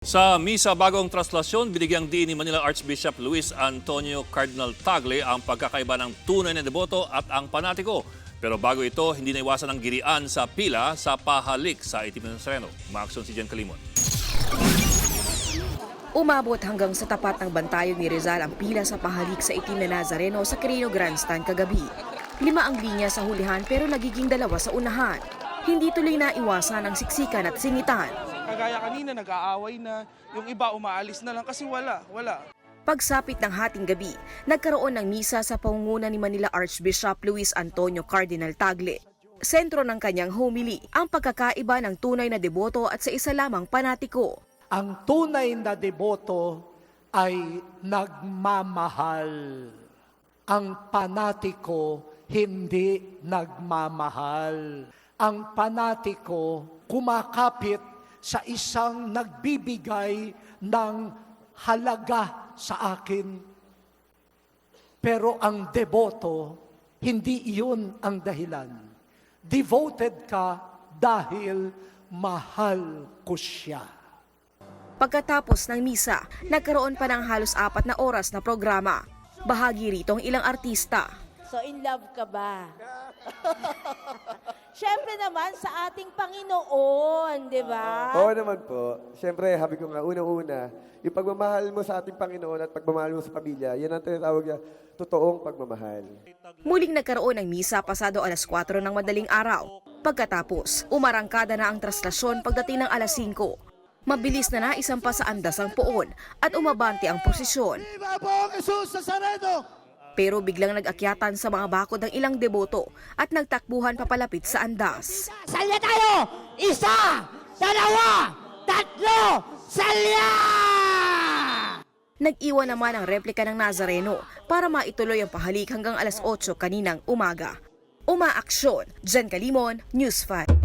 Sa misa bagong traslasyon, binigyang diin ni Manila Archbishop Luis Antonio Cardinal Tagle ang pagkakaiba ng tunay na deboto at ang panatiko. Pero bago ito, hindi naiwasan ang girian sa pila sa pahalik sa Itim na Nazareno. Maaksyon si Jen Calimon. Umabot hanggang sa tapat ng bantayan ni Rizal ang pila sa pahalik sa Itim na Nazareno sa Quirino Grandstand kagabi. 5 ang linya sa hulihan pero nagiging 2 sa unahan. Hindi tuloy na iwasan ang siksikan at singitan. Kagaya kanina, nag-aaway na, yung iba umaalis na lang kasi wala. Pagsapit ng hating gabi, nagkaroon ng misa sa pangunguna ni Manila Archbishop Luis Antonio Cardinal Tagle. Sentro ng kanyang homily ang pagkakaiba ng tunay na deboto at sa isa lamang panatiko. Ang tunay na deboto ay nagmamahal. Ang panatiko hindi nagmamahal. Ang panatiko kumakapit sa isang nagbibigay ng halaga sa akin. Pero ang deboto, hindi iyon ang dahilan. Devoted ka dahil mahal ko siya. Pagkatapos ng misa, nagkaroon pa ng halos 4 na oras na programa. Bahagi rito ang ilang artista. So in love ka ba? Siyempre naman sa ating Panginoon, di ba? Oo naman po. Siyempre, habi ko nga, unang-una, yung pagmamahal mo sa ating Panginoon at pagmamahal mo sa pamilya, yan ang tinatawag na totoong pagmamahal. Muling nagkaroon ng misa pasado alas 4 ng madaling araw. Pagkatapos, umarangkada na ang traslasyon pagdating ng alas 5. Mabilis na naisampa sa andas ang poon at umabante ang posisyon. Pero biglang nag-akyatan sa mga bakod ng ilang deboto at nagtakbuhan papalapit sa andas. Salya tayo! 1, 2, 3, salya! Nag-iwan naman ang replika ng Nazareno para maituloy ang pahalik hanggang alas 8 kaninang umaga. Umaaksyon, Jen Calimon, News 5.